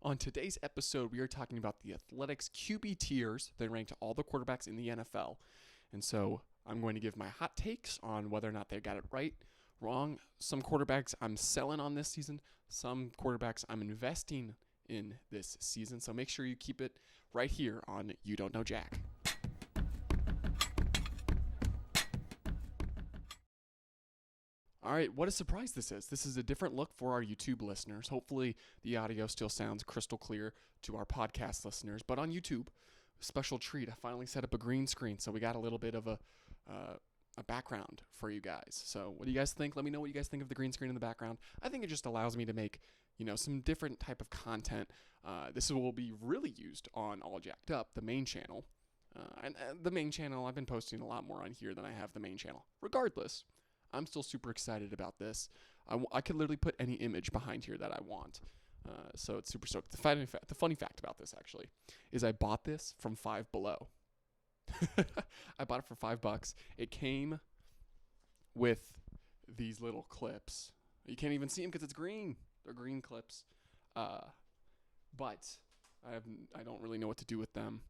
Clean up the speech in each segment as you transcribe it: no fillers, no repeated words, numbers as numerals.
On today's episode, we are talking about the Athletics QB tiers that ranked all the quarterbacks in the NFL. And so I'm going to give my hot takes on whether or not they got it right, wrong. Some quarterbacks I'm selling on this season, some quarterbacks I'm investing in this season. So make sure you keep it right here on You Don't Know Jack. All right, what a surprise this is. This is a different look for our YouTube listeners. Hopefully, the audio still sounds crystal clear to our podcast listeners. But on YouTube, special treat. I finally set up a green screen, so we got a little bit of a background for you guys. So what do you guys think? Let me know what you guys think of the green screen in the background. I think it just allows me to make, some different type of content. This will be really used on All Jacked Up, the main channel. And the main channel, I've been posting a lot more on here than I have the main channel. Regardless, I'm still super excited about this. I could literally put any image behind here that I want. So it's super stoked. The funny fact about this, actually, is I bought this from Five Below. I bought it for $5. It came with these little clips. You can't even see them because it's green. They're green clips. But I don't really know what to do with them.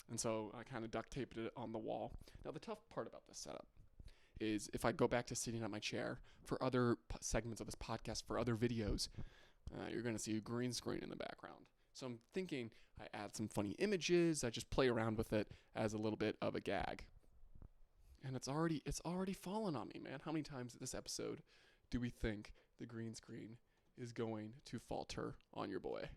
And so I kind of duct taped it on the wall. Now, the tough part about this setup is if I go back to sitting on my chair for other segments of this podcast, for other videos, you're going to see a green screen in the background. So I'm thinking I add some funny images. I just play around with it as a little bit of a gag. And it's already fallen on me, man. How many times this episode do we think the green screen is going to falter on your boy?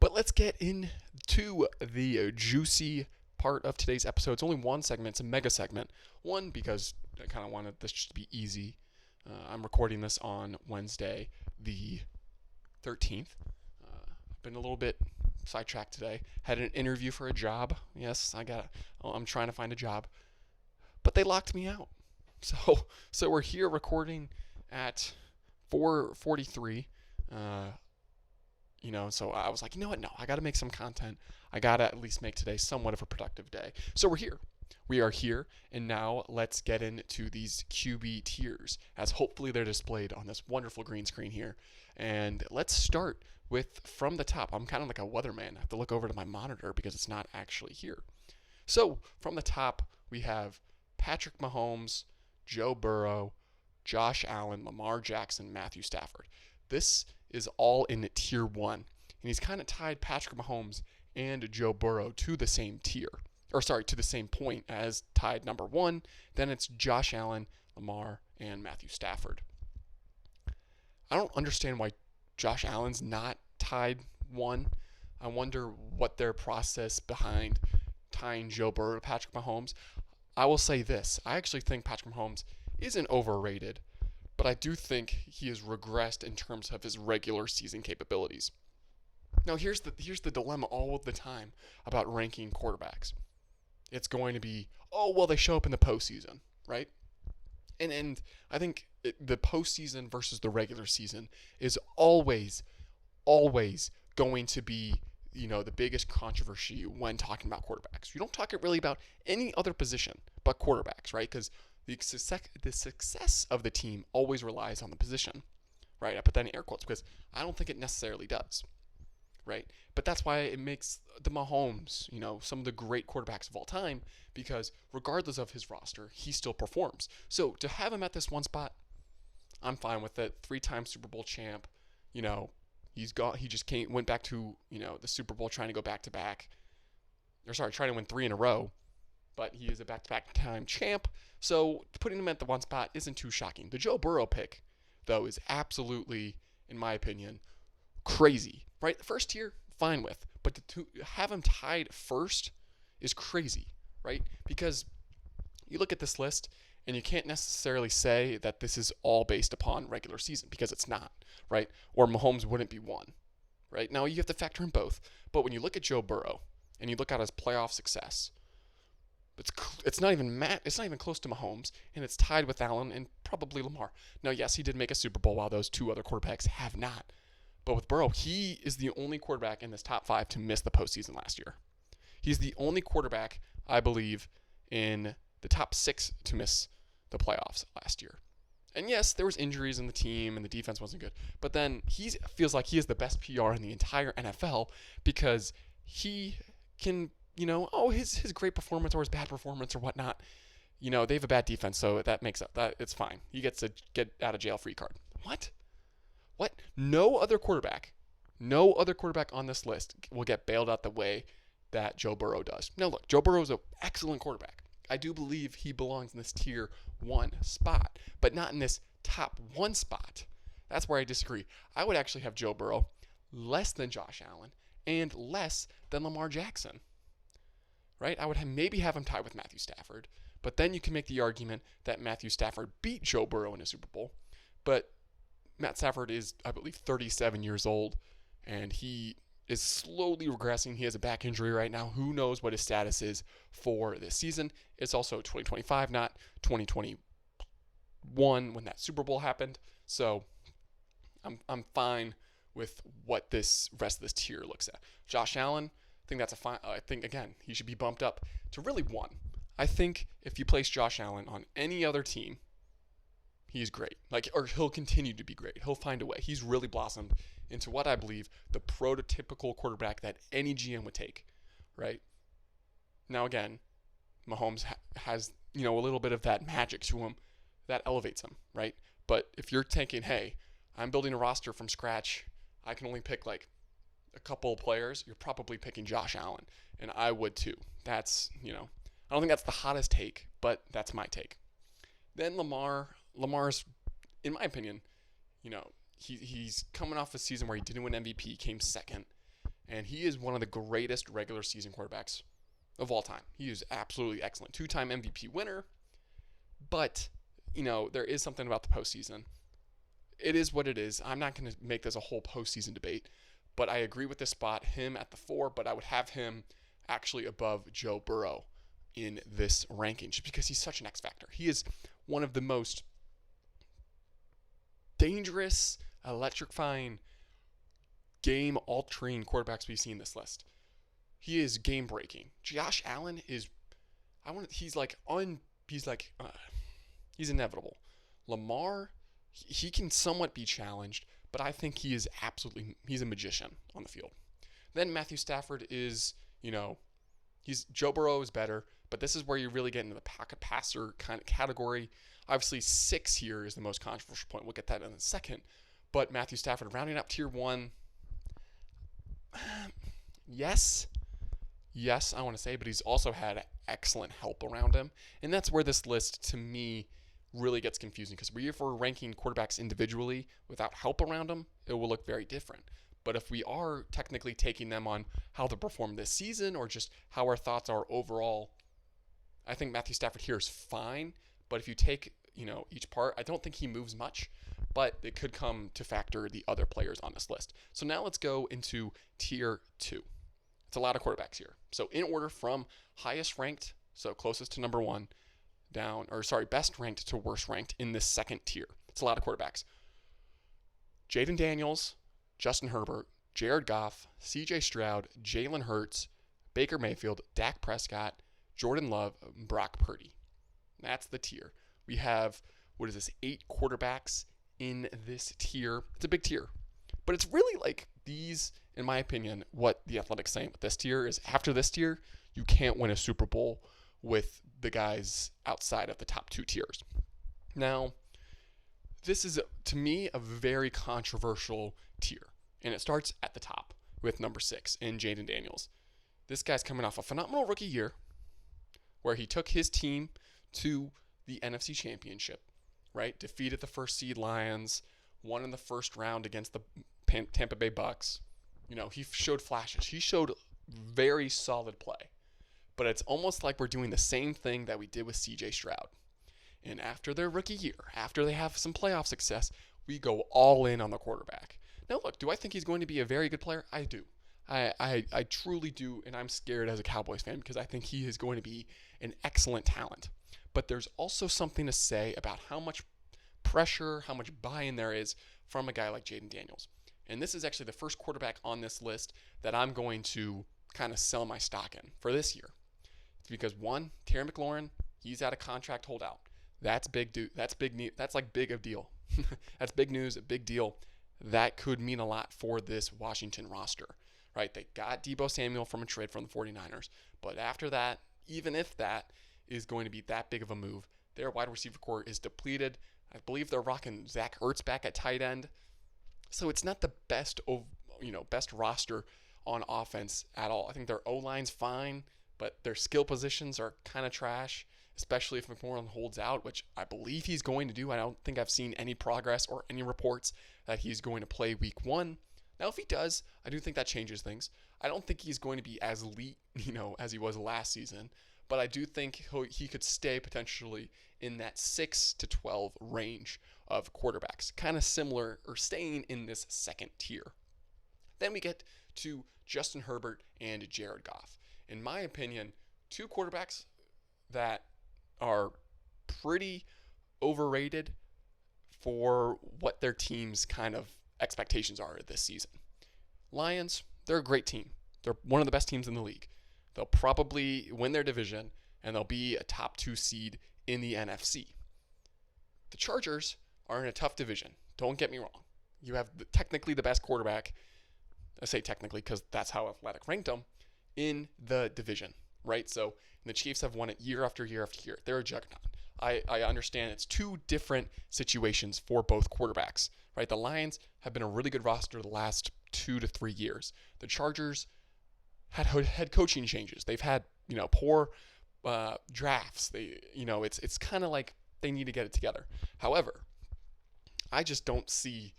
But let's get into the juicy part of today's episode. It's only one segment. It's a mega segment. One, because I kind of wanted this just to be easy. I'm recording this on Wednesday, the 13th. I've been a little bit sidetracked today. Had an interview for a job. Yes, I'm trying to find a job. But they locked me out. So we're here recording at 4:43. So I was like, you know what? No, I got to make some content. I got to at least make today somewhat of a productive day. So we're here. We are here, and now let's get into these QB tiers, as hopefully they're displayed on this wonderful green screen here. And let's start with from the top. I'm kind of like a weatherman. I have to look over to my monitor because it's not actually here. So from the top, we have Patrick Mahomes, Joe Burrow, Josh Allen, Lamar Jackson, Matthew Stafford. This is all in tier 1. And he's kind of tied Patrick Mahomes and Joe Burrow to the same tier. To the same point as tied number 1. Then it's Josh Allen, Lamar, and Matthew Stafford. I don't understand why Josh Allen's not tied 1. I wonder what their process behind tying Joe Burrow to Patrick Mahomes. I will say this. I actually think Patrick Mahomes isn't overrated, but I do think he has regressed in terms of his regular season capabilities. Now, here's the dilemma all of the time about ranking quarterbacks. It's going to be, they show up in the postseason, right? And I think the postseason versus the regular season is always going to be, the biggest controversy when talking about quarterbacks. You don't talk it really about any other position but quarterbacks, right? Because the success of the team always relies on the position, right? I put that in air quotes because I don't think it necessarily does. Right? But that's why it makes the Mahomes, some of the great quarterbacks of all time, because regardless of his roster, he still performs. So to have him at this one spot, I'm fine with it. 3-time Super Bowl champ, he just went back to, the Super Bowl trying to go back to back. Trying to win 3 in a row, but he is a back-to-back time champ. So putting him at the one spot isn't too shocking. The Joe Burrow pick, though, is absolutely, in my opinion, crazy, right? The first tier, fine with, but to have him tied first is crazy, right? Because you look at this list and you can't necessarily say that this is all based upon regular season because it's not, right? Or Mahomes wouldn't be one, right? Now you have to factor in both, but when you look at Joe Burrow and you look at his playoff success, it's not even close to Mahomes, and it's tied with Allen and probably Lamar. Now, yes, he did make a Super Bowl while those two other quarterbacks have not. But with Burrow, he is the only quarterback in this top 5 to miss the postseason last year. He's the only quarterback, I believe, in the top 6 to miss the playoffs last year. And yes, there was injuries in the team and the defense wasn't good. But then he feels like he has the best PR in the entire NFL because he can, his great performance or his bad performance or whatnot, they have a bad defense, so that makes up that it's fine. He gets a get out of jail free card. What? What? No other quarterback on this list will get bailed out the way that Joe Burrow does. Now look, Joe Burrow is an excellent quarterback. I do believe he belongs in this tier 1 spot, but not in this top 1 spot. That's where I disagree. I would actually have Joe Burrow less than Josh Allen and less than Lamar Jackson. Right? I would maybe have him tied with Matthew Stafford, but then you can make the argument that Matthew Stafford beat Joe Burrow in a Super Bowl. But Matt Stafford is, I believe, 37 years old, and he is slowly regressing. He has a back injury right now. Who knows what his status is for this season? It's also 2025, not 2021 when that Super Bowl happened. So I'm fine with what this rest of this tier looks at. Josh Allen, I think again, he should be bumped up to really 1. I think if you place Josh Allen on any other team, he's great. Or he'll continue to be great. He'll find a way. He's really blossomed into what I believe the prototypical quarterback that any GM would take, right? Now again, Mahomes has, a little bit of that magic to him that elevates him, right? But if you're thinking, hey, I'm building a roster from scratch, I can only pick a couple of players, you're probably picking Josh Allen, and I would too. That's, I don't think that's the hottest take, but that's my take. Then Lamar's, in my opinion, he's coming off a season where he didn't win MVP, came second, and he is one of the greatest regular season quarterbacks of all time. He is absolutely excellent. 2-time MVP winner, but, there is something about the postseason. It is what it is. I'm not going to make this a whole postseason debate, but I agree with this spot, him at the 4, but I would have him actually above Joe Burrow in this ranking just because he's such an X factor. He is one of the most dangerous, electrifying, game-altering quarterbacks we've seen in this list. He is game-breaking. Josh Allen is, he's inevitable. Lamar, he can somewhat be challenged, but I think he's a magician on the field. Then Matthew Stafford is, Joe Burrow is better, but this is where you really get into the pocket passer kind of category. Obviously, 6 here is the most controversial point. We'll get that in a second. But Matthew Stafford rounding up tier 1, yes, I want to say, but he's also had excellent help around him. And that's where this list, to me, really gets confusing because if we're ranking quarterbacks individually without help around them, it will look very different. But if we are technically taking them on how they performed this season or just how our thoughts are overall, I think Matthew Stafford here is fine. But if you take, each part, I don't think he moves much, but it could come to factor the other players on this list. So now let's go into tier 2. It's a lot of quarterbacks here. So in order from highest ranked, so closest to number 1, best ranked to worst ranked in this second tier. It's a lot of quarterbacks. Jaden Daniels, Justin Herbert, Jared Goff, CJ Stroud, Jalen Hurts, Baker Mayfield, Dak Prescott, Jordan Love, Brock Purdy. That's the tier. We have, 8 quarterbacks in this tier. It's a big tier. But it's really these, in my opinion, what the Athletics saying with this tier is after this tier, you can't win a Super Bowl with the guys outside of the top 2 tiers. Now, this is, to me, a very controversial tier. And it starts at the top with number 6 in Jaden Daniels. This guy's coming off a phenomenal rookie year where he took his team to the NFC Championship, right? Defeated the first seed Lions, won in the first round against the Tampa Bay Bucks. He showed flashes. He showed very solid play. But it's almost like we're doing the same thing that we did with CJ Stroud. And after their rookie year, after they have some playoff success, we go all in on the quarterback. Now, look, do I think he's going to be a very good player? I do. I truly do, and I'm scared as a Cowboys fan because I think he is going to be an excellent talent. But there's also something to say about how much pressure, how much buy-in there is from a guy like Jaden Daniels. And this is actually the first quarterback on this list that I'm going to kind of sell my stock in for this year. It's because, one, Terry McLaurin, he's out of contract holdout. That's big. That's big. That's like big of deal. That's big news. A big deal. That could mean a lot for this Washington roster, right? They got Deebo Samuel from a trade from the 49ers, but after that, even if that is going to be that big of a move, their wide receiver core is depleted. I believe they're rocking Zach Ertz back at tight end, so it's not the best of best roster on offense at all. I think their O-line's fine, but their skill positions are kind of trash, especially if McLaurin holds out, which I believe he's going to do. I don't think I've seen any progress or any reports that he's going to play week 1. Now, if he does, I do think that changes things. I don't think he's going to be as elite, as he was last season, but I do think he could stay potentially in that 6 to 12 range of quarterbacks, kind of similar or staying in this second tier. Then we get to Justin Herbert and Jared Goff. In my opinion, two quarterbacks that are pretty overrated for what their team's kind of expectations are this season. Lions, they're a great team. They're one of the best teams in the league. They'll probably win their division, and they'll be a top 2 seed in the NFC. The Chargers are in a tough division. Don't get me wrong. You have technically the best quarterback. I say technically because that's how Athletic ranked them in the division, right? So the Chiefs have won it year after year after year. They're a juggernaut. I understand it's two different situations for both quarterbacks, right? The Lions have been a really good roster the last 2 to 3 years. The Chargers had head coaching changes. They've had, poor drafts. It's kind of like they need to get it together. However, I just don't see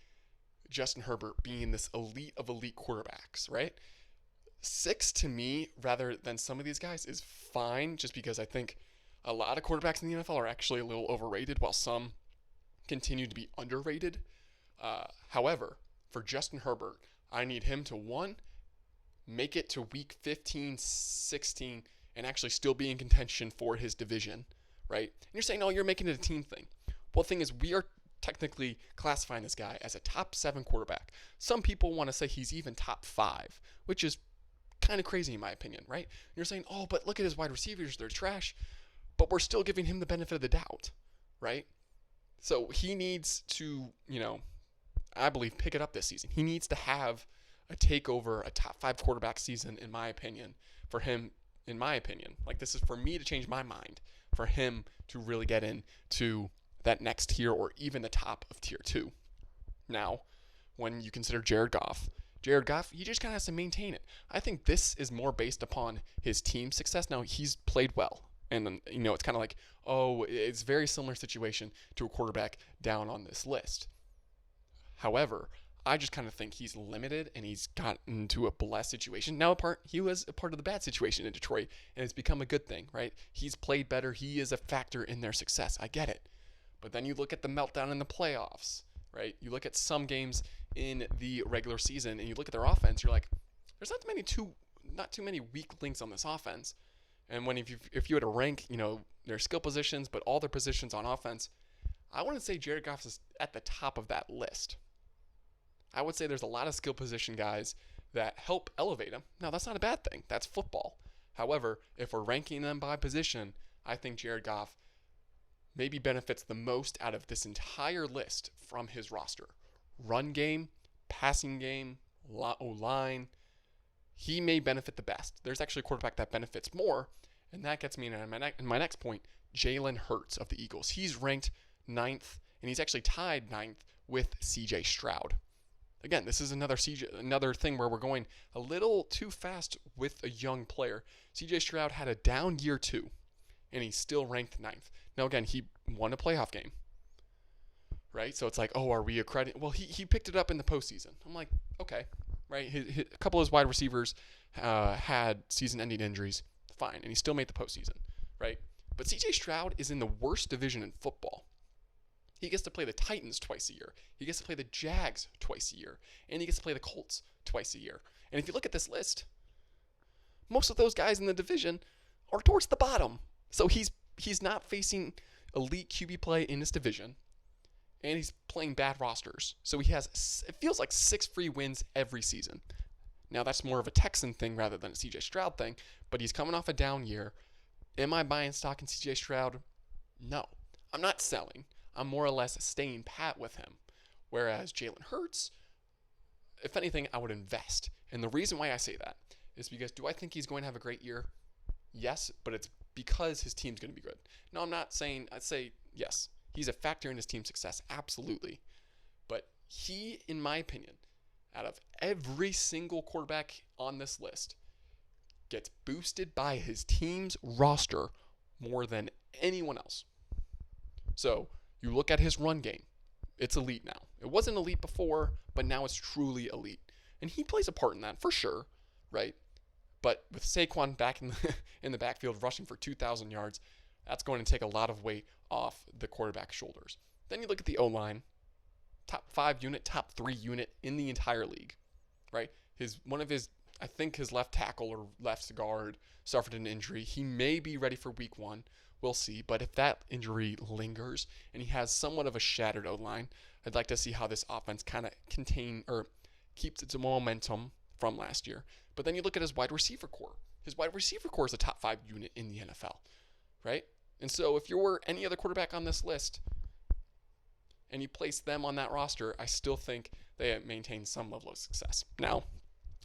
Justin Herbert being this elite of elite quarterbacks, right? 6 to me, rather than some of these guys, is fine, just because I think a lot of quarterbacks in the NFL are actually a little overrated, while some continue to be underrated. However, for Justin Herbert, I need him to, 1, make it to week 15, 16, and actually still be in contention for his division, right? And you're saying, oh, you're making it a team thing. Well, the thing is, we are technically classifying this guy as a top 7 quarterback. Some people want to say he's even top 5, which is kind of crazy in my opinion, right? And you're saying, oh, but look at his wide receivers, they're trash. But we're still giving him the benefit of the doubt, right? So he needs to, I believe, pick it up this season. He needs to have a takeover, a top 5 quarterback season, in my opinion, for him, in my opinion. Like, this is for me to change my mind, for him to really get into that next tier or even the top of tier 2. Now, when you consider Jared Goff, he just kind of has to maintain it. I think this is more based upon his team success. Now, he's played well. And, it's kind of like, oh, it's a very similar situation to a quarterback down on this list. However, I just kind of think he's limited and he's gotten into a blessed situation. Now, he was a part of the bad situation in Detroit, and it's become a good thing, right? He's played better. He is a factor in their success. I get it. But then you look at the meltdown in the playoffs, right? You look at some games in the regular season, and you look at their offense, you're like, there's not too many weak links on this offense. And if you had to rank, their skill positions, but all their positions on offense, I wouldn't say Jared Goff is at the top of that list. I would say there's a lot of skill position guys that help elevate him. Now, that's not a bad thing. That's football. However, if we're ranking them by position, I think Jared Goff maybe benefits the most out of this entire list from his roster. Run game, passing game, O-line. He may benefit the best. There's actually a quarterback that benefits more, and that gets me in my next point, Jalen Hurts of the Eagles. He's ranked 9th, and he's actually tied 9th with CJ Stroud. Again, this is another thing where we're going a little too fast with a young player. CJ Stroud had a down year 2, and he's still ranked 9th. Now, again, he won a playoff game, right? So it's like, oh, are we accrediting? Well, he picked it up in the postseason. I'm like, okay, right? A couple of his wide receivers had season-ending injuries. Fine, and he still made the postseason, right? But CJ Stroud is in the worst division in football. He gets to play the Titans twice a year. He gets to play the Jags twice a year. And he gets to play the Colts twice a year. And if you look at this list, most of those guys in the division are towards the bottom. So he's not facing elite QB play in this division. And he's playing bad rosters. So he has, it feels like 6 free wins every season. Now, that's more of a Texan thing rather than a CJ Stroud thing. But he's coming off a down year. Am I buying stock in CJ Stroud? No. I'm not selling. I'm more or less staying pat with him. Whereas Jalen Hurts, if anything, I would invest. And the reason why I say that is because do I think he's going to have a great year? Yes, but it's because his team's going to be good. No, I'm not saying, I'd say yes. He's a factor in his team's success, absolutely. But he, in my opinion, out of every single quarterback on this list, gets boosted by his team's roster more than anyone else. So you look at his run game, it's elite now. It wasn't elite before, but now it's truly elite. And he plays a part in that for sure, right? But with Saquon back in the backfield rushing for 2,000 yards, that's going to take a lot of weight off the quarterback's shoulders. Then you look at the O-line, top 5 unit, top 3 unit in the entire league, right? I think his left tackle or left guard suffered an injury. He may be ready for week 1. We'll see. But if that injury lingers and he has somewhat of a shattered O-line, I'd like to see how this offense kind of keeps its momentum from last year. But then you look at his wide receiver core. His wide receiver core is a top 5 unit in the NFL, right? And so if you were any other quarterback on this list and you place them on that roster, I still think they maintain some level of success. Now,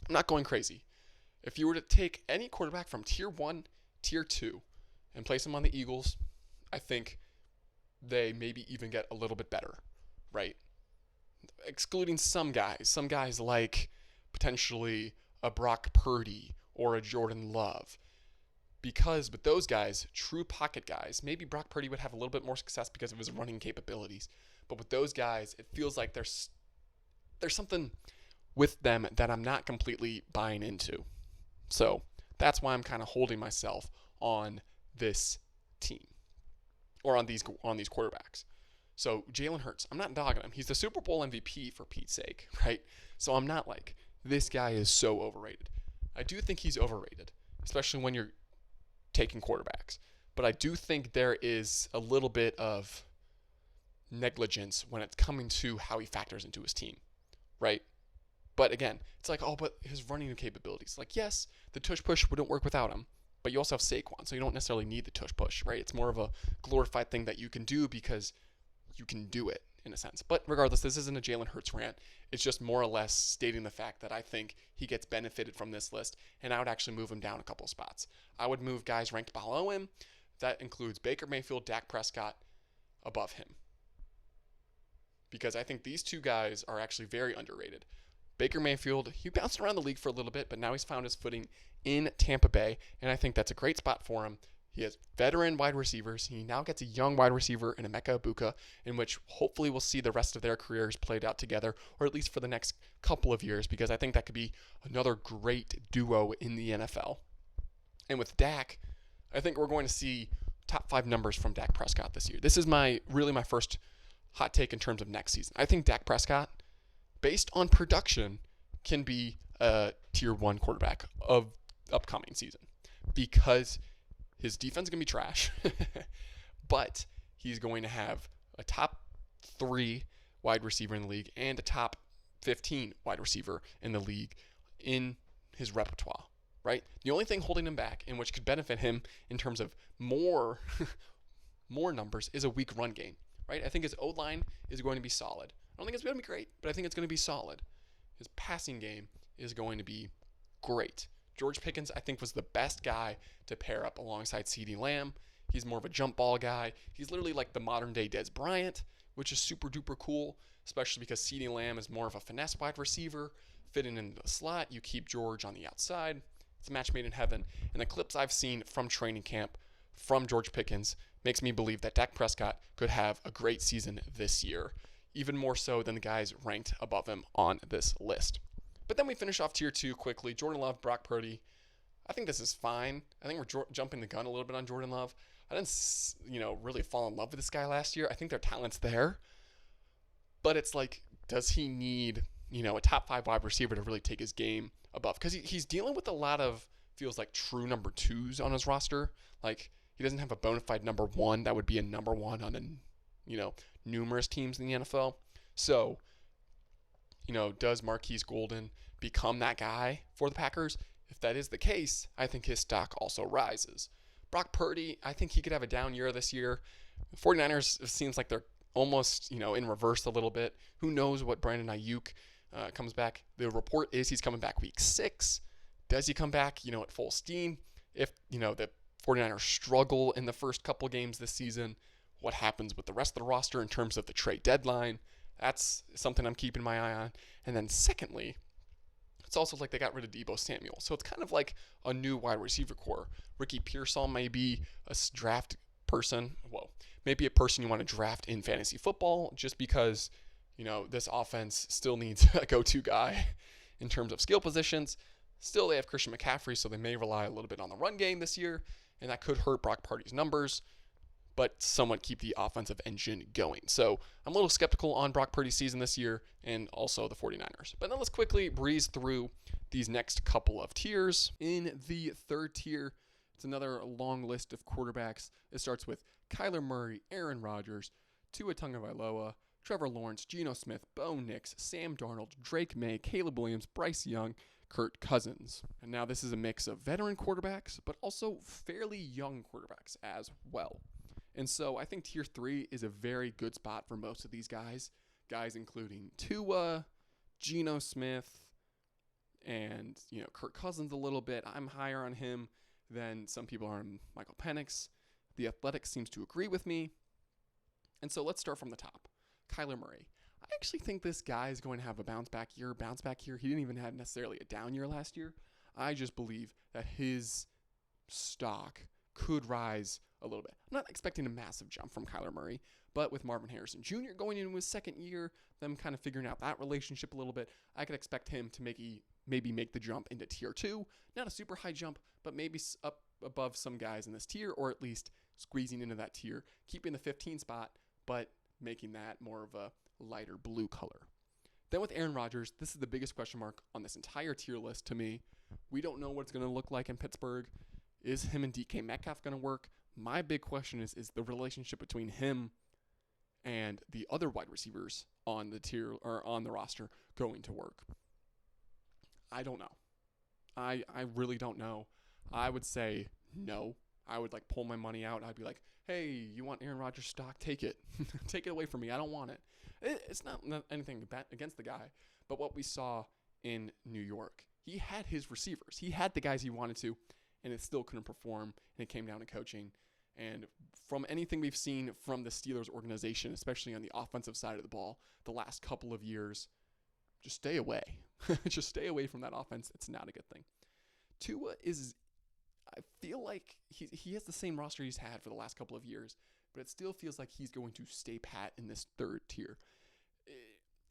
I'm not going crazy. If you were to take any quarterback from tier 1, tier 2, and place them on the Eagles, I think they maybe even get a little bit better, right? Excluding some guys like potentially a Brock Purdy or a Jordan Love. Because with those guys, true pocket guys, maybe Brock Purdy would have a little bit more success because of his running capabilities. But with those guys, it feels like there's something with them that I'm not completely buying into. So that's why I'm kind of holding myself on this team or on these quarterbacks. So Jalen Hurts, I'm not dogging him. He's the Super Bowl MVP for Pete's sake, right? So I'm not like, this guy is so overrated. I do think he's overrated, especially when you're taking quarterbacks. But I do think there is a little bit of negligence when it's coming to how he factors into his team, right? But again, it's like, oh, but his running capabilities. Like, yes, the tush push wouldn't work without him, but you also have Saquon, so you don't necessarily need the tush push, right? It's more of a glorified thing that you can do because you can do it in a sense. But regardless, this isn't a Jalen Hurts rant. It's just more or less stating the fact that I think he gets benefited from this list, and I would actually move him down a couple spots. I would move guys ranked below him. That includes Baker Mayfield, Dak Prescott above him. Because I think these two guys are actually very underrated. Baker Mayfield, he bounced around the league for a little bit, but now he's found his footing in Tampa Bay, and I think that's a great spot for him. He has veteran wide receivers. He now gets a young wide receiver in Emeka Egbuka, in which hopefully we'll see the rest of their careers played out together, or at least for the next couple of years, because I think that could be another great duo in the NFL. And with Dak, I think we're going to see top 5 numbers from Dak Prescott this year. This is really my first hot take in terms of next season. I think Dak Prescott, based on production, can be a tier 1 quarterback of upcoming season because his defense is going to be trash, but he's going to have a top 3 wide receiver in the league and a top 15 wide receiver in the league in his repertoire, right? The only thing holding him back and which could benefit him in terms of more numbers is a weak run game, right? I think his O-line is going to be solid. I don't think it's going to be great, but I think it's going to be solid. His passing game is going to be great. George Pickens, I think, was the best guy to pair up alongside CeeDee Lamb. He's more of a jump ball guy. He's literally like the modern day Dez Bryant, which is super duper cool, especially because CeeDee Lamb is more of a finesse wide receiver, fitting in the slot. You keep George on the outside. It's a match made in heaven. And the clips I've seen from training camp from George Pickens makes me believe that Dak Prescott could have a great season this year, even more so than the guys ranked above him on this list. But then we finish off tier 2 quickly. Jordan Love, Brock Purdy. I think this is fine. I think we're jumping the gun a little bit on Jordan Love. I didn't, really fall in love with this guy last year. I think their talent's there. But it's like, does he need, a top 5 wide receiver to really take his game above? Because he's dealing with a lot of, feels like, true number 2s on his roster. Like, he doesn't have a bona fide number 1 that would be a number 1 on, numerous teams in the NFL. So, does Marquise Golden become that guy for the Packers? If that is the case, I think his stock also rises. Brock Purdy, I think he could have a down year this year. 49ers, it seems like they're almost, in reverse a little bit. Who knows what Brandon Ayuk comes back? The report is he's coming back week 6. Does he come back, at full steam? If, the 49ers struggle in the first couple games this season, what happens with the rest of the roster in terms of the trade deadline? That's something I'm keeping my eye on. And then secondly, it's also like they got rid of Deebo Samuel. So it's kind of like a new wide receiver core. Ricky Pearsall may be a draft person. Well, maybe a person you want to draft in fantasy football just because, this offense still needs a go-to guy in terms of skill positions. Still, they have Christian McCaffrey, so they may rely a little bit on the run game this year, and that could hurt Brock Purdy's numbers, but somewhat keep the offensive engine going. So I'm a little skeptical on Brock Purdy's season this year and also the 49ers. But then let's quickly breeze through these next couple of tiers. In the third tier, it's another long list of quarterbacks. It starts with Kyler Murray, Aaron Rodgers, Tua Tagovailoa, Trevor Lawrence, Geno Smith, Bo Nix, Sam Darnold, Drake May, Caleb Williams, Bryce Young, Kirk Cousins. And now this is a mix of veteran quarterbacks, but also fairly young quarterbacks as well. And so I think tier 3 is a very good spot for most of these guys. Guys including Tua, Geno Smith, and, Kirk Cousins a little bit. I'm higher on him than some people are on Michael Penix. The Athletic seems to agree with me. And so let's start from the top. Kyler Murray. I actually think this guy is going to have a bounce back year. He didn't even have necessarily a down year last year. I just believe that his stock could rise a little bit. I'm not expecting a massive jump from Kyler Murray, but with Marvin Harrison Jr. going into his second year, them kind of figuring out that relationship a little bit, I could expect him to maybe make the jump into tier 2. Not a super high jump, but maybe up above some guys in this tier, or at least squeezing into that tier, keeping the 15 spot, but making that more of a lighter blue color. Then with Aaron Rodgers, this is the biggest question mark on this entire tier list to me. We don't know what it's going to look like in Pittsburgh. Is him and DK Metcalf going to work? My big question is the relationship between him and the other wide receivers on the tier or on the roster going to work? I don't know. I really don't know. I would say no. I would pull my money out. I'd be like, hey, you want Aaron Rodgers stock? Take it. Take it away from me. I don't want it. It's not anything against the guy, but what we saw in New York, he had his receivers. He had the guys he wanted to, and it still couldn't perform, and it came down to coaching. And from anything we've seen from the Steelers organization, especially on the offensive side of the ball, the last couple of years, just stay away. Just stay away from that offense. It's not a good thing. Tua is, I feel like he has the same roster he's had for the last couple of years, but it still feels like he's going to stay pat in this third tier.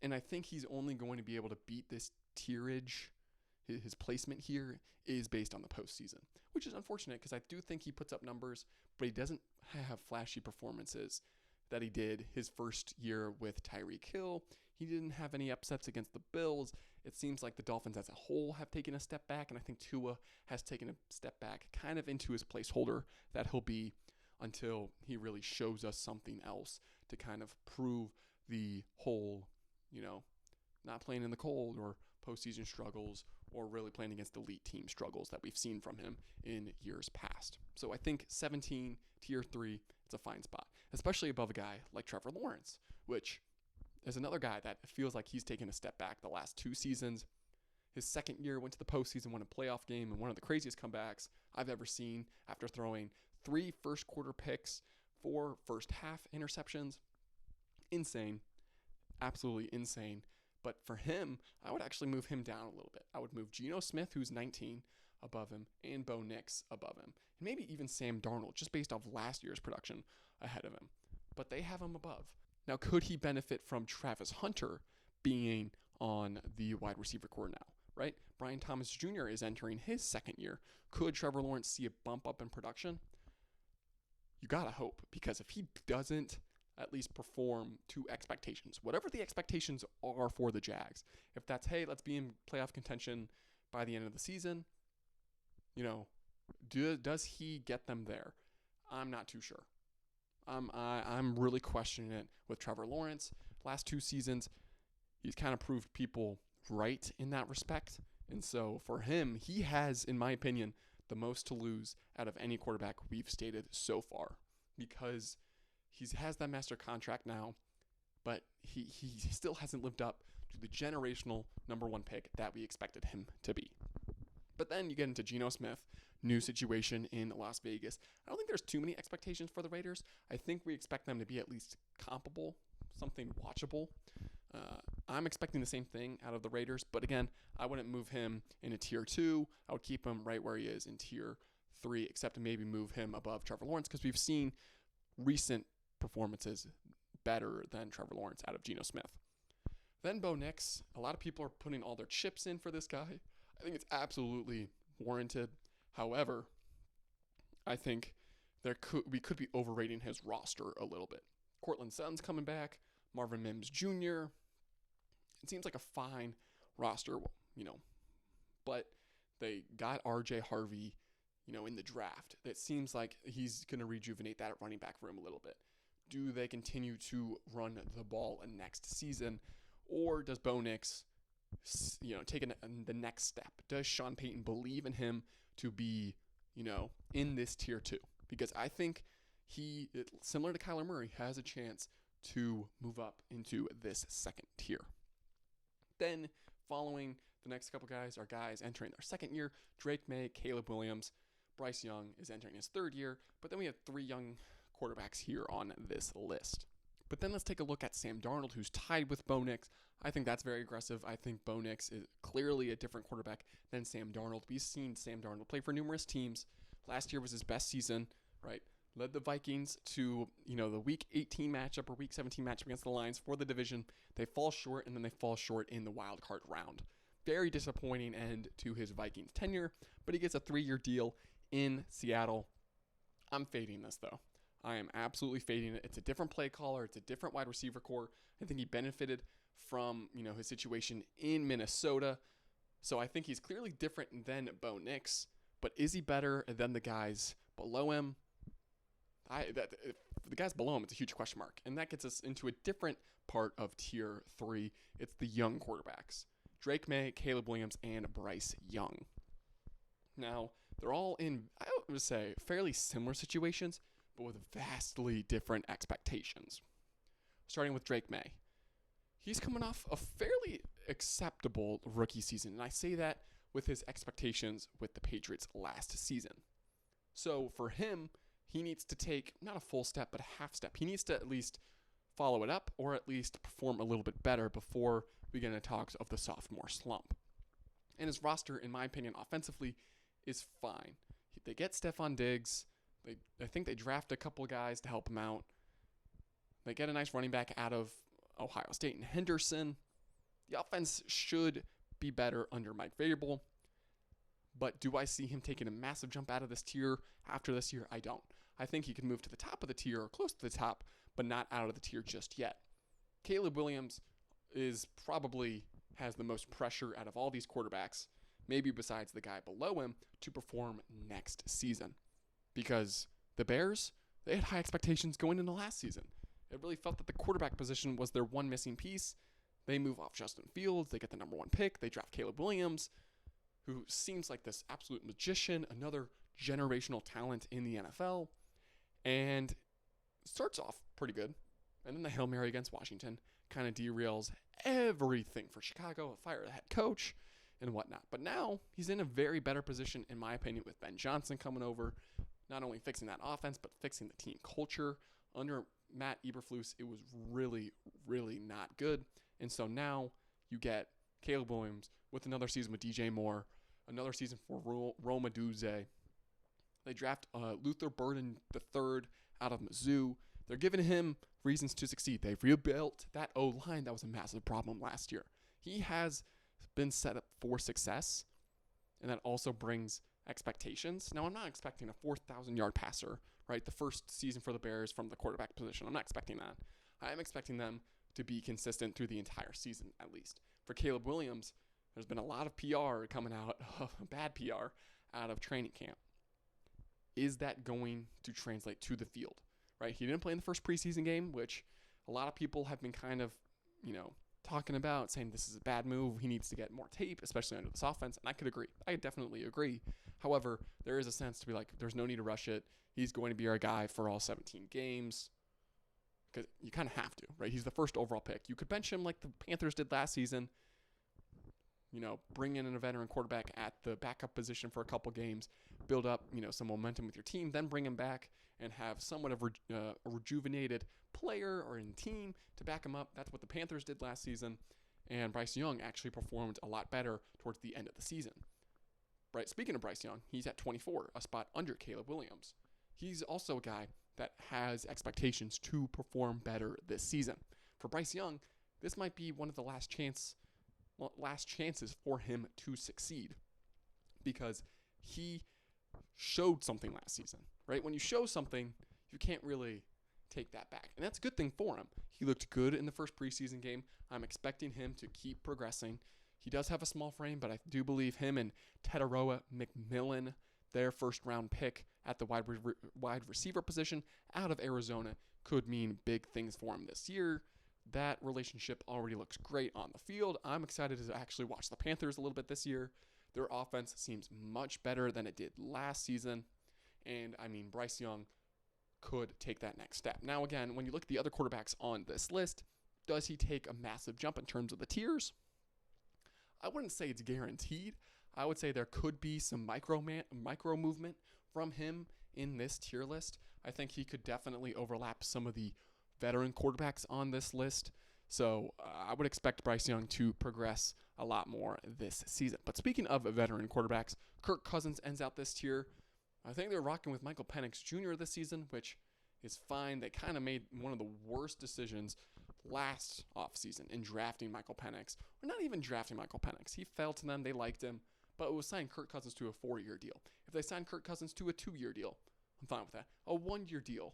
And I think he's only going to be able to beat this tierage. His placement here is based on the postseason, which is unfortunate because I do think he puts up numbers, but he doesn't have flashy performances that he did his first year with Tyreek Hill. He didn't have any upsets against the Bills. It seems like the Dolphins as a whole have taken a step back, and I think Tua has taken a step back kind of into his placeholder that he'll be until he really shows us something else to kind of prove the whole, not playing in the cold or postseason struggles or really playing against elite team struggles that we've seen from him in years past. So I think 17, tier 3, it's a fine spot, especially above a guy like Trevor Lawrence, which is another guy that feels like he's taken a step back the last 2 seasons. His second year went to the postseason, won a playoff game, and one of the craziest comebacks I've ever seen after throwing 3 first quarter picks, 4 first half interceptions. Insane. Absolutely insane. But for him, I would actually move him down a little bit. I would move Geno Smith, who's 19, above him, and Bo Nix above him. And maybe even Sam Darnold, just based off last year's production, ahead of him. But they have him above. Now, could he benefit from Travis Hunter being on the wide receiver core now, right? Brian Thomas Jr. is entering his second year. Could Trevor Lawrence see a bump up in production? You gotta hope, because if he doesn't at least perform to expectations, whatever the expectations are for the Jags, if that's, hey, let's be in playoff contention by the end of the season, does he get them there? I'm not too sure. I'm really questioning it with Trevor Lawrence. Last 2 seasons, he's kind of proved people right in that respect. And so for him, he has, in my opinion, the most to lose out of any quarterback we've stated so far, because He has that master contract now, but he still hasn't lived up to the generational number one pick that we expected him to be. But then you get into Geno Smith, new situation in Las Vegas. I don't think there's too many expectations for the Raiders. I think we expect them to be at least comparable, something watchable. I'm expecting the same thing out of the Raiders, but again, I wouldn't move him into tier 2. I would keep him right where he is in tier 3, except to maybe move him above Trevor Lawrence, because we've seen recent performances better than Trevor Lawrence out of Geno Smith. Then Bo Nix. A lot of people are putting all their chips in for this guy. I think it's absolutely warranted. However, I think we could be overrating his roster a little bit. Cortland Sutton's coming back. Marvin Mims Jr. It seems like a fine roster, but they got RJ Harvey, in the draft. It seems like he's going to rejuvenate that running back room a little bit. Do they continue to run the ball next season, or does Bo Nix take the next step? Does Sean Payton believe in him to be, in this tier 2? Because I think he, similar to Kyler Murray, has a chance to move up into this second tier. Then following the next couple guys are guys entering their second year. Drake May, Caleb Williams, Bryce Young is entering his third year. But then we have 3 young quarterbacks here on this list. But then let's take a look at Sam Darnold, who's tied with Bo Nix. I think that's very aggressive. I think Bo Nix is clearly a different quarterback than Sam Darnold. We've seen Sam Darnold play for numerous teams. Last year was his best season, right? Led the Vikings to, the Week 18 matchup or Week 17 matchup against the Lions for the division. They fall short, and then they fall short in the wild card round. Very disappointing end to his Vikings tenure, but he gets a 3-year deal in Seattle. I'm fading this, though. I am absolutely fading it. It's a different play caller. It's a different wide receiver core. I think he benefited from, his situation in Minnesota. So I think he's clearly different than Bo Nix. But is he better than the guys below him? The guys below him, it's a huge question mark. And that gets us into a different part of tier 3. It's the young quarterbacks. Drake May, Caleb Williams, and Bryce Young. Now, they're all in, I would say, fairly similar situations, but with vastly different expectations. Starting with Drake May. He's coming off a fairly acceptable rookie season, and I say that with his expectations with the Patriots last season. So for him, he needs to take not a full step, but a half step. He needs to at least follow it up, or at least perform a little bit better before we get into talks of the sophomore slump. And his roster, in my opinion, offensively, is fine. They get Stephon Diggs. I think they draft a couple guys to help him out. They get a nice running back out of Ohio State and Henderson. The offense should be better under Mike Vrabel. But do I see him taking a massive jump out of this tier after this year? I don't. I think he can move to the top of the tier or close to the top, but not out of the tier just yet. Caleb Williams is probably has the most pressure out of all these quarterbacks, maybe besides the guy below him, to perform next season. Because the Bears, they had high expectations going into last season. It really felt that the quarterback position was their one missing piece. They move off Justin Fields. They get the number 1 pick. They draft Caleb Williams, who seems like this absolute magician, another generational talent in the NFL, and starts off pretty good. And then the Hail Mary against Washington kind of derails everything for Chicago, fire the head coach and whatnot. But now he's in a very better position, in my opinion, with Ben Johnson coming over, not only fixing that offense, but fixing the team culture. Under Matt Eberflus, it was really, really not good. And so now you get Caleb Williams with another season with DJ Moore, another season for Rome Odunze. They draft Luther Burden III out of Mizzou. They're giving him reasons to succeed. They've rebuilt that O-line that was a massive problem last year. He has been set up for success, and that also brings expectations. Now, I'm not expecting a 4,000-yard passer, right? The first season for the Bears from the quarterback position. I'm not expecting that. I am expecting them to be consistent through the entire season, at least. For Caleb Williams, there's been a lot of PR coming out, bad PR, out of training camp. Is that going to translate to the field, right? He didn't play in the first preseason game, which a lot of people have been kind of, talking about, saying this is a bad move. He needs to get more tape, especially under this offense. And I could agree. I definitely agree. However, there is a sense to be like, there's no need to rush it. He's going to be our guy for all 17 games. because you kind of have to, right? He's the first overall pick. You could bench him like the Panthers did last season. Bring in a veteran quarterback at the backup position for a couple games, build up, some momentum with your team, then bring him back and have somewhat of a rejuvenated player or in team to back him up. That's what the Panthers did last season, and Bryce Young actually performed a lot better towards the end of the season. Right. Speaking of Bryce Young, he's at 24, a spot under Caleb Williams. He's also a guy that has expectations to perform better this season. For Bryce Young, this might be one of the last chances for him to succeed, because he showed something last season, right? When you show something, you can't really take that back. And that's a good thing for him. He looked good in the first preseason game. I'm expecting him to keep progressing. He does have a small frame, but I do believe him and Tetaroa McMillan, their first-round pick at the wide receiver position out of Arizona, could mean big things for him this year. That relationship already looks great on the field. I'm excited to actually watch the Panthers a little bit this year. Their offense seems much better than it did last season. And, Bryce Young could take that next step. Now, again, when you look at the other quarterbacks on this list, does he take a massive jump in terms of the tiers? I wouldn't say it's guaranteed. I would say there could be some micro movement from him in this tier list. I think he could definitely overlap some of the veteran quarterbacks on this list. So I would expect Bryce Young to progress a lot more this season. But speaking of veteran quarterbacks, Kirk Cousins ends out this tier. I think they're rocking with Michael Penix Jr. this season, which is fine. They kind of made one of the worst decisions last offseason in drafting Michael Penix. Or not even drafting Michael Penix. He fell to them. They liked him. But it was signing Kirk Cousins to a 4-year deal. If they signed Kirk Cousins to a 2-year deal, I'm fine with that. A 1-year deal,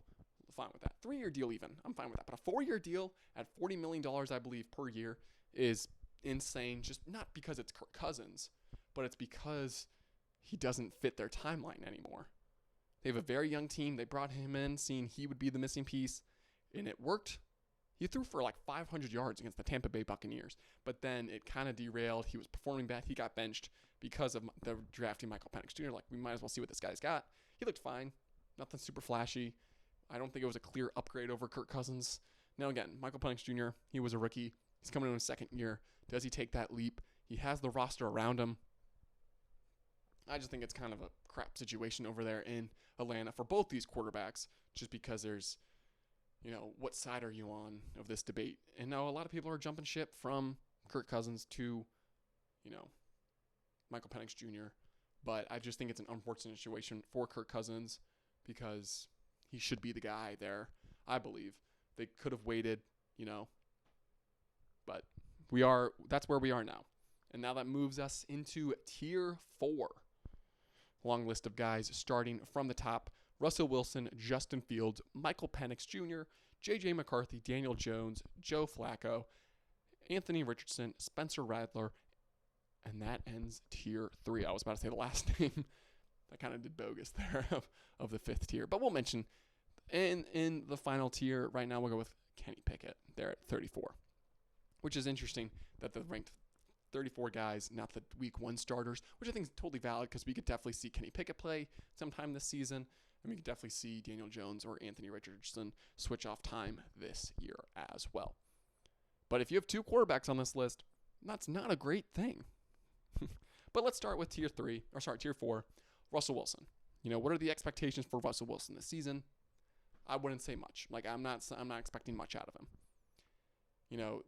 fine with that. 3-year deal even, I'm fine with that. But a 4-year deal at $40 million, I believe, per year is insane. Just not because it's Kirk Cousins, but it's because he doesn't fit their timeline anymore. They have a very young team. They brought him in, seeing he would be the missing piece, and it worked. He threw for like 500 yards against the Tampa Bay Buccaneers, but then it kind of derailed. He was performing bad. He got benched because of the drafting Michael Penix Jr. Like, we might as well see what this guy's got. He looked fine. Nothing super flashy. I don't think it was a clear upgrade over Kirk Cousins. Now, again, Michael Penix Jr., he was a rookie. He's coming in his second year. Does he take that leap? He has the roster around him. I just think it's kind of a crap situation over there in Atlanta for both these quarterbacks, just because there's, what side are you on of this debate? And now a lot of people are jumping ship from Kirk Cousins to, Michael Penix Jr. But I just think it's an unfortunate situation for Kirk Cousins, because he should be the guy there, I believe. They could have waited, but that's where we are now. And now that moves us into tier 4. Long list of guys starting from the top: Russell Wilson, Justin Fields, Michael Penix Jr., J.J. McCarthy, Daniel Jones, Joe Flacco, Anthony Richardson, Spencer Rattler, and that ends tier 3. I was about to say the last name. I kind of did bogus there of the 5th tier. But we'll mention in the final tier right now, we'll go with Kenny Pickett. They're at 34, which is interesting that they're ranked 34 guys, not the week 1 starters, which I think is totally valid, because we could definitely see Kenny Pickett play sometime this season, and we could definitely see Daniel Jones or Anthony Richardson switch off time this year as well. But if you have 2 quarterbacks on this list, that's not a great thing. But let's start with tier 4, Russell Wilson. What are the expectations for Russell Wilson this season? I wouldn't say much. I'm not expecting much out of him.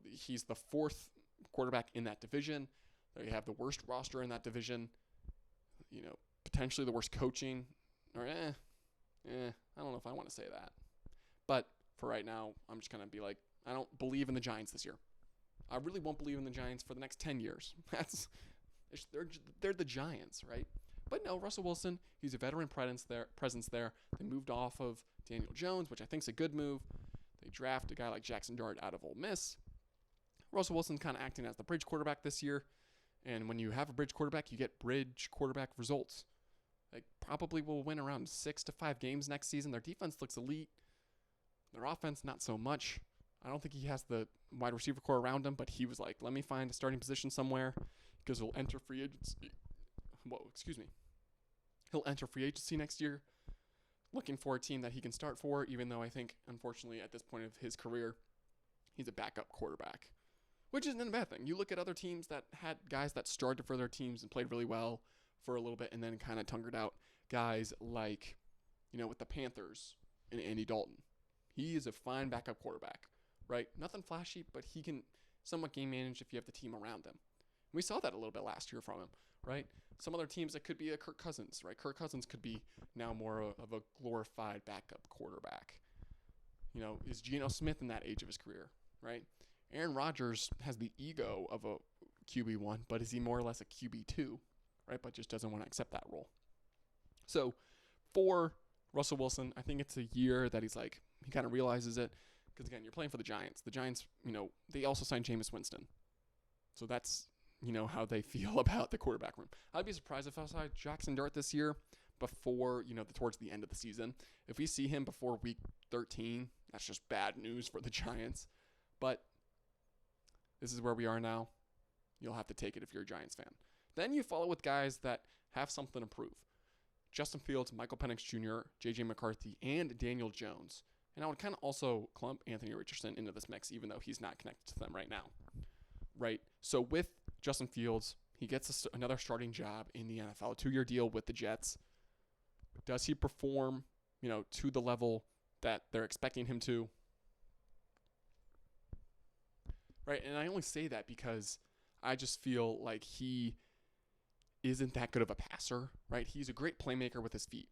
He's the 4th quarterback in that division. They have the worst roster in that division. Potentially the worst coaching. Or I don't know if I want to say that. But for right now, I'm just gonna be like, I don't believe in the Giants this year. I really won't believe in the Giants for the next 10 years. They're the Giants, right? But no, Russell Wilson, he's a veteran presence there. They moved off of Daniel Jones, which I think is a good move. They draft a guy like Jackson Dart out of Ole Miss. Russell Wilson's kind of acting as the bridge quarterback this year. And when you have a bridge quarterback, you get bridge quarterback results. They probably will win around 6 to 5 games next season. Their defense looks elite. Their offense, not so much. I don't think he has the wide receiver core around him, but he was like, let me find a starting position somewhere, because he'll enter free agency. He'll enter free agency next year. looking for a team that he can start for, even though I think, unfortunately, at this point of his career, he's a backup quarterback, which isn't a bad thing. You look at other teams that had guys that started for their teams and played really well for a little bit and then kind of tungered out. Guys like, with the Panthers and Andy Dalton. He is a fine backup quarterback, right? Nothing flashy, but he can somewhat game manage if you have the team around him. We saw that a little bit last year from him, right? Some other teams, that could be a Kirk Cousins, right? Kirk Cousins could be now more of a glorified backup quarterback. Is Geno Smith in that age of his career, right? Aaron Rodgers has the ego of a QB1, but is he more or less a QB2, right? But just doesn't want to accept that role. So for Russell Wilson, I think it's a year that he kind of realizes it. Because, again, you're playing for the Giants. The Giants, they also signed Jameis Winston. So that's, how they feel about the quarterback room. I'd be surprised if I saw Jackson Dart this year before, towards the end of the season. If we see him before week 13, that's just bad news for the Giants. But this is where we are now. You'll have to take it if you're a Giants fan. Then you follow with guys that have something to prove. Justin Fields, Michael Penix Jr., J.J. McCarthy, and Daniel Jones. And I would kind of also clump Anthony Richardson into this mix, even though he's not connected to them right now. Right? So with Justin Fields, he gets another starting job in the NFL, a 2-year deal with the Jets. Does he perform, to the level that they're expecting him to? Right? And I only say that because I just feel like he isn't that good of a passer, right? He's a great playmaker with his feet.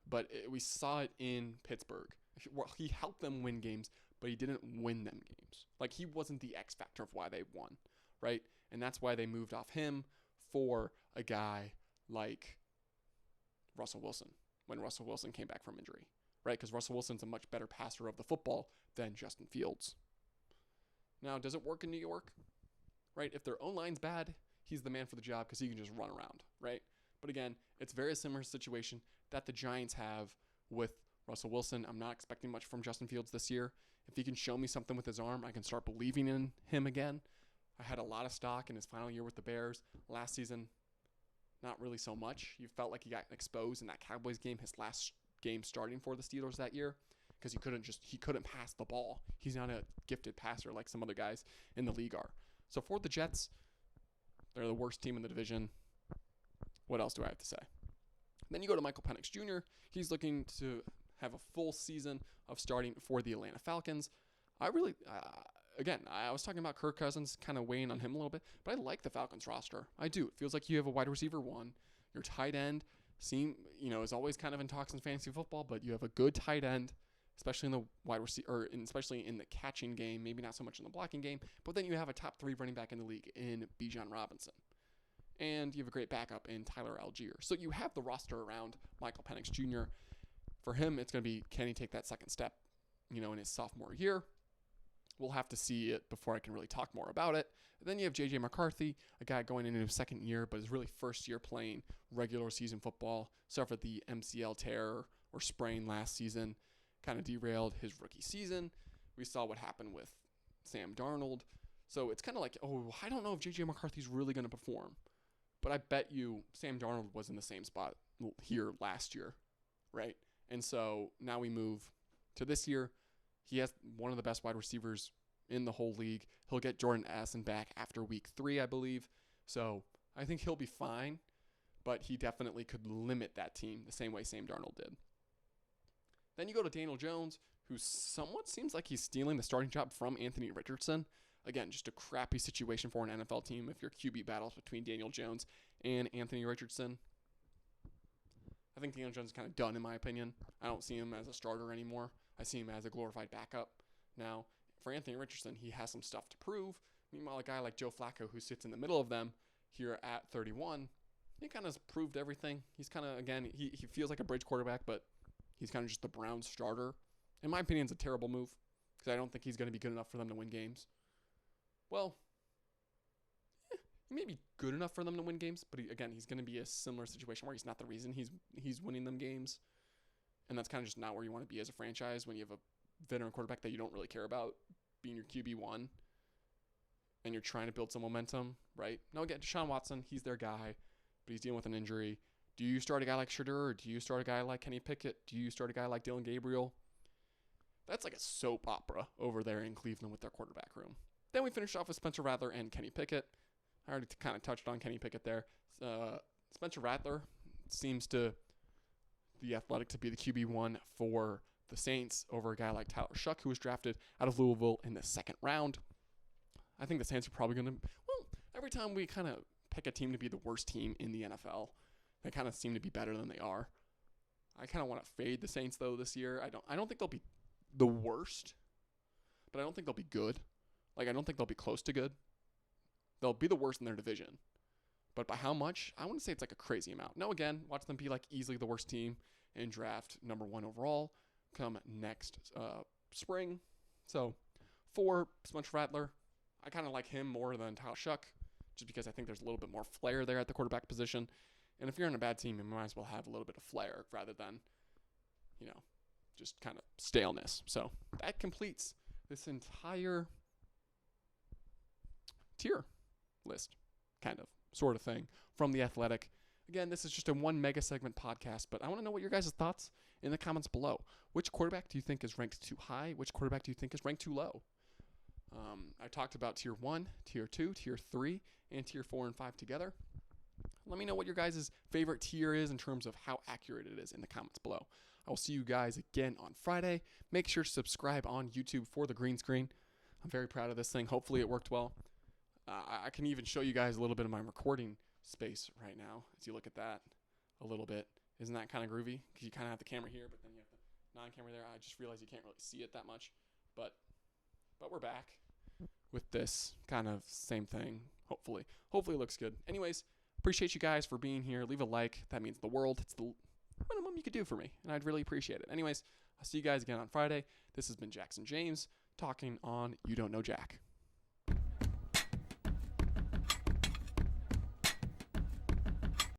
But we saw it in Pittsburgh. Well, he helped them win games, but he didn't win them games. He wasn't the X factor of why they won, right? And that's why they moved off him for a guy like Russell Wilson when Russell Wilson came back from injury, right? Because Russell Wilson's a much better passer of the football than Justin Fields. Now, does it work in New York, right? If their own line's bad, he's the man for the job because he can just run around, right? But again, it's a very similar situation that the Giants have with Russell Wilson. I'm not expecting much from Justin Fields this year. If he can show me something with his arm, I can start believing in him again. I had a lot of stock in his final year with the Bears. Last season, not really so much. You felt like he got exposed in that Cowboys game, his last game starting for the Steelers that year, because he couldn't pass the ball. He's not a gifted passer like some other guys in the league are. So for the Jets, they're the worst team in the division. What else do I have to say? Then you go to Michael Penix Jr. He's looking to have a full season of starting for the Atlanta Falcons. I was talking about Kirk Cousins, kind of weighing on him a little bit, but I like the Falcons roster. I do. It feels like you have a wide receiver 1. Your tight end is always kind of in talks in fantasy football, but you have a good tight end, especially in the wide receiver, or especially in the catching game, maybe not so much in the blocking game, but then you have a top 3 running back in the league in Bijan Robinson. And you have a great backup in Tyler Algier. So you have the roster around Michael Penix Jr. For him, it's going to be, can he take that second step, in his sophomore year? We'll have to see it before I can really talk more about it. And then you have J.J. McCarthy, a guy going into his second year, but is really first year playing regular season football. Suffered the MCL tear or sprain last season, kind of derailed his rookie season. We saw what happened with Sam Darnold. So it's kind of like, I don't know if J.J. McCarthy's really going to perform. But I bet you Sam Darnold was in the same spot here last year, right? And so now we move to this year. He has one of the best wide receivers in the whole league. He'll get Jordan Addison back after week 3, I believe. So I think he'll be fine, but he definitely could limit that team the same way Sam Darnold did. Then you go to Daniel Jones, who somewhat seems like he's stealing the starting job from Anthony Richardson. Again, just a crappy situation for an NFL team if your QB battles between Daniel Jones and Anthony Richardson. I think Daniel Jones is kind of done, in my opinion. I don't see him as a starter anymore. I see him as a glorified backup. Now, for Anthony Richardson, he has some stuff to prove. Meanwhile, a guy like Joe Flacco, who sits in the middle of them here at 31, he kind of has proved everything. He's kind of, again, he feels like a bridge quarterback, but he's kind of just the Browns starter. In my opinion, it's a terrible move because I don't think he's going to be good enough for them to win games. Well, he may be good enough for them to win games, but he's going to be a similar situation where he's not the reason he's winning them games. And that's kind of just not where you want to be as a franchise when you have a veteran quarterback that you don't really care about being your QB1 and you're trying to build some momentum, right? Now, again, Deshaun Watson, he's their guy, but he's dealing with an injury. Do you start a guy like Shedeur? Do you start a guy like Kenny Pickett? Do you start a guy like Dylan Gabriel? That's like a soap opera over there in Cleveland with their quarterback room. Then we finished off with Spencer Rattler and Kenny Pickett. I already kind of touched on Kenny Pickett there. Spencer Rattler seems to the Athletic to be the QB1 for the Saints over a guy like Tyler Shuck, who was drafted out of Louisville in the second round. I think the Saints are probably going to, every time we kind of pick a team to be the worst team in the NFL, they kind of seem to be better than they are. I kind of want to fade the Saints, though, this year. I don't think they'll be the worst, but I don't think they'll be good. Like, I don't think they'll be close to good. They'll be the worst in their division. But by how much? I wouldn't say it's like a crazy amount. No, again, watch them be like easily the worst team and draft number 1 overall come next spring. So for Spencer Rattler, I kind of like him more than Tyler Shuck, just because I think there's a little bit more flair there at the quarterback position. And if you're in a bad team, you might as well have a little bit of flair rather than, just kind of staleness. So that completes this entire tier list, kind of, sort of thing, from The Athletic. Again, this is just a one mega segment podcast, but I want to know what your guys' thoughts in the comments below. Which quarterback do you think is ranked too high? Which quarterback do you think is ranked too low? I talked about tier 1, tier 2, tier 3, and tier 4 and 5 together. Let me know what your guys' favorite tier is in terms of how accurate it is in the comments below. I will see you guys again on Friday. Make sure to subscribe on YouTube for the green screen. I'm very proud of this thing. Hopefully it worked well. I can even show you guys a little bit of my recording space right now as you look at that a little bit. Isn't that kind of groovy? Because you kind of have the camera here, but then you have the non-camera there. I just realized you can't really see it that much. But we're back with this kind of same thing, hopefully. Hopefully it looks good. Anyways, appreciate you guys for being here. Leave a like. That means the world. It's the minimum you could do for me, and I'd really appreciate it. Anyways, I'll see you guys again on Friday. This has been Jackson James talking on You Don't Know Jack.